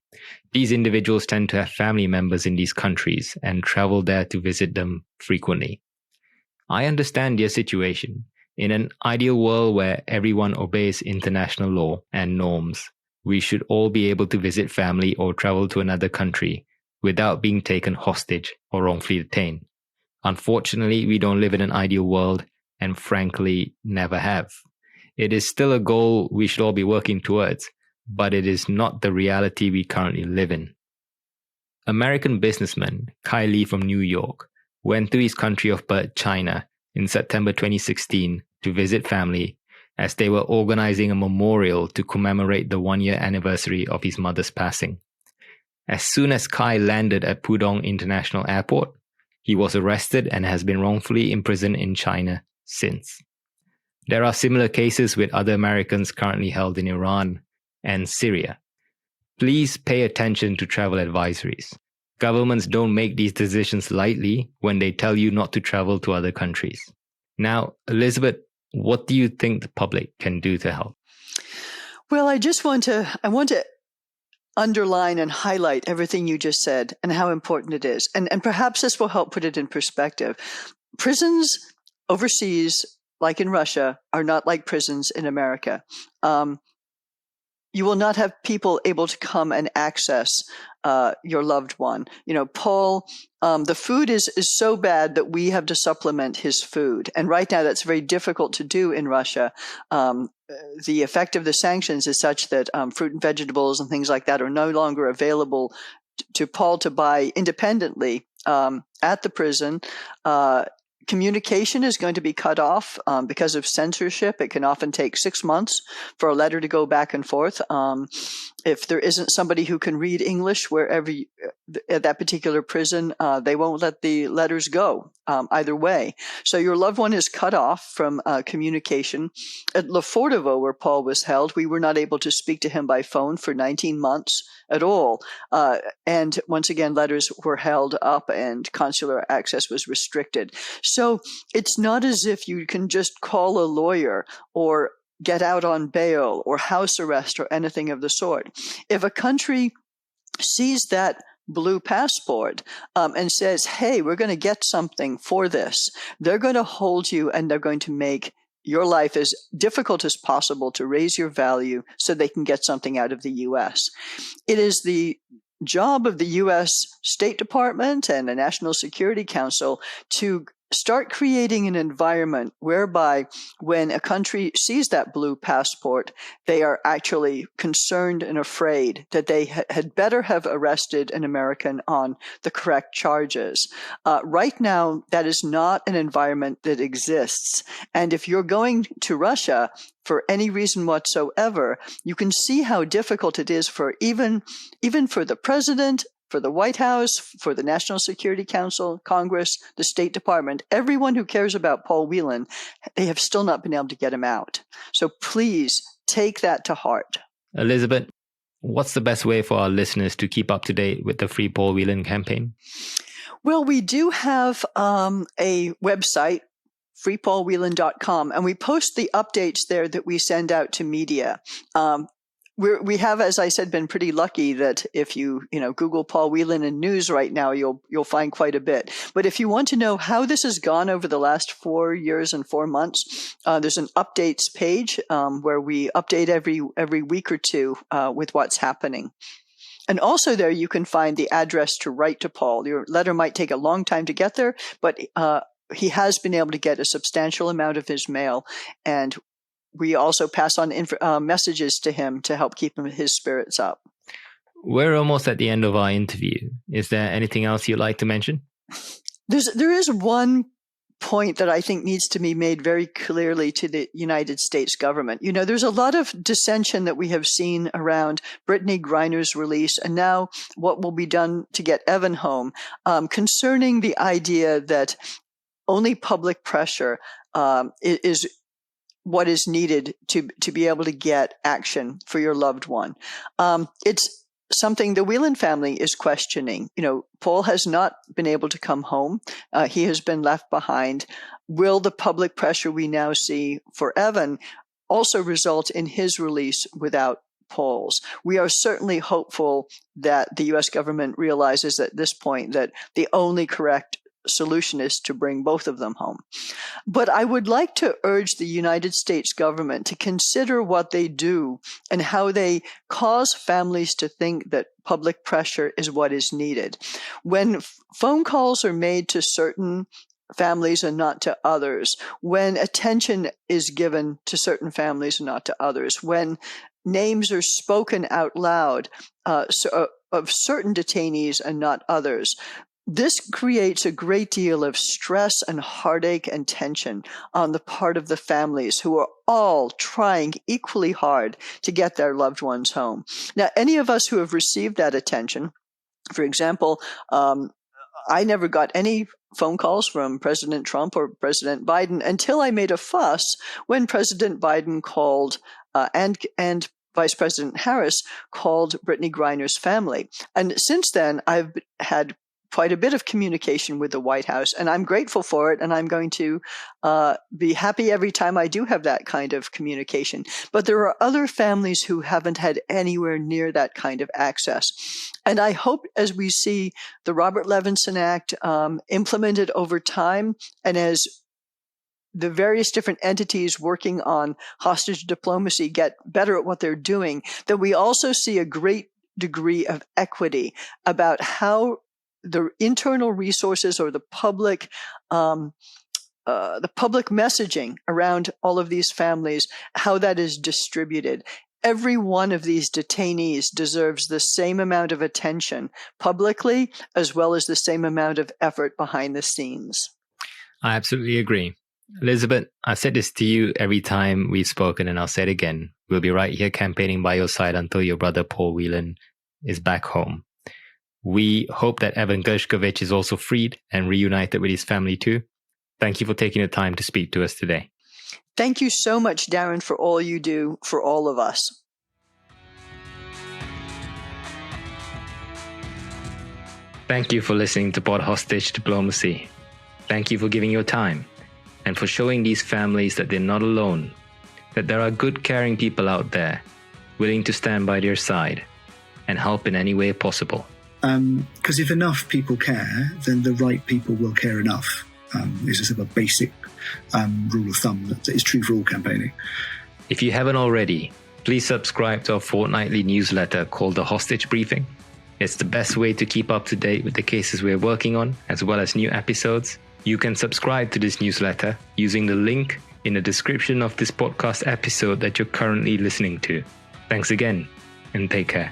S1: These individuals tend to have family members in these countries and travel there to visit them frequently. I understand their situation. In an ideal world where everyone obeys international law and norms, we should all be able to visit family or travel to another country without being taken hostage or wrongfully detained. Unfortunately, we don't live in an ideal world and frankly never have. It is still a goal we should all be working towards, but it is not the reality we currently live in. American businessman Kai Li from New York went to his country of birth, China, in September 2016 to visit family as they were organizing a memorial to commemorate the 1-year anniversary of his mother's passing. As soon as Kai landed at Pudong International Airport, he was arrested and has been wrongfully imprisoned in China since. There are similar cases with other Americans currently held in Iran and Syria. Please pay attention to travel advisories. Governments don't make these decisions lightly when they tell you not to travel to other countries. Now, Elizabeth, what do you think the public can do to help?
S2: Well, I want to underline and highlight everything you just said and how important it is. And perhaps this will help put it in perspective. Prisons overseas, like in Russia, are not like prisons in America. You will not have people able to come and access your loved one. Paul, the food is so bad that we have to supplement his food. And right now that's very difficult to do in Russia. The effect of the sanctions is such that fruit and vegetables and things like that are no longer available to Paul to buy independently at the prison. Communication is going to be cut off because of censorship. It can often take 6 months for a letter to go back and forth. If there isn't somebody who can read English wherever at that particular prison, they won't let the letters go either way. So your loved one is cut off from communication. At Lefortovo, where Paul was held, we were not able to speak to him by phone for 19 months at all. And once again, letters were held up and consular access was restricted. So it's not as if you can just call a lawyer or get out on bail or house arrest or anything of the sort. If a country sees that blue passport and says, hey, we're going to get something for this, they're going to hold you and they're going to make your life as difficult as possible to raise your value so they can get something out of the U.S. It is the job of the U.S. State Department and the National Security Council to start creating an environment whereby when a country sees that blue passport, they are actually concerned and afraid that they had better have arrested an American on the correct charges. Right now, that is not an environment that exists. And if you're going to Russia for any reason whatsoever, you can see how difficult it is for even for the president, for the White House, for the National Security Council, Congress, the State Department, everyone who cares about Paul Whelan, they have still not been able to get him out. So please take that to heart.
S1: Elizabeth, what's the best way for our listeners to keep up to date with the Free Paul Whelan campaign?
S2: Well, we do have a website, freepaulwhelan.com, and we post the updates there that we send out to media. We have, as I said, been pretty lucky that if you Google Paul Whelan and news right now, you'll find quite a bit. But if you want to know how this has gone over the last 4 years and 4 months, there's an updates page where we update every week or two with what's happening. And also there you can find the address to write to Paul. Your letter might take a long time to get there, but he has been able to get a substantial amount of his mail, and we also pass on messages to him to help keep his spirits up.
S1: We're almost at the end of our interview. Is there anything else you'd like to mention?
S2: There is one point that I think needs to be made very clearly to the United States government. There's a lot of dissension that we have seen around Brittany Griner's release and now what will be done to get Evan home, concerning the idea that only public pressure is what is needed to be able to get action for your loved one. It's something the Whelan family is questioning. Paul has not been able to come home. He has been left behind. Will the public pressure we now see for Evan also result in his release without Paul's? We are certainly hopeful that the U.S. government realizes at this point that the only correct solution is to bring both of them home. But I would like to urge the United States government to consider what they do and how they cause families to think that public pressure is what is needed. When phone calls are made to certain families and not to others, when attention is given to certain families and not to others, when names are spoken out loud of certain detainees and not others, this creates a great deal of stress and heartache and tension on the part of the families who are all trying equally hard to get their loved ones home. Now, any of us who have received that attention, for example, I never got any phone calls from President Trump or President Biden until I made a fuss when President Biden called and Vice President Harris called Brittany Griner's family. And since then, I've had quite a bit of communication with the White House, and I'm grateful for it, and I'm going to be happy every time I do have that kind of communication. But there are other families who haven't had anywhere near that kind of access. And I hope as we see the Robert Levinson Act implemented over time, and as the various different entities working on hostage diplomacy get better at what they're doing, that we also see a great degree of equity about how the internal resources or the public messaging around all of these families, how that is distributed. Every one of these detainees deserves the same amount of attention publicly, as well as the same amount of effort behind the scenes.
S1: I absolutely agree. Elizabeth, I've said this to you every time we've spoken, and I'll say it again. We'll be right here campaigning by your side until your brother Paul Whelan is back home. We hope that Evan Gershkovich is also freed and reunited with his family too. Thank you for taking the time to speak to us today.
S2: Thank you so much, Darren, for all you do for all of us.
S1: Thank you for listening to Pod Hostage Diplomacy. Thank you for giving your time and for showing these families that they're not alone, that there are good, caring people out there willing to stand by their side and help in any way possible.
S6: Because if enough people care, then the right people will care enough. This is a basic rule of thumb that is true for all campaigning.
S1: If you haven't already, please subscribe to our fortnightly newsletter called The Hostage Briefing. It's the best way to keep up to date with the cases we're working on, as well as new episodes. You can subscribe to this newsletter using the link in the description of this podcast episode that you're currently listening to. Thanks again, and take care.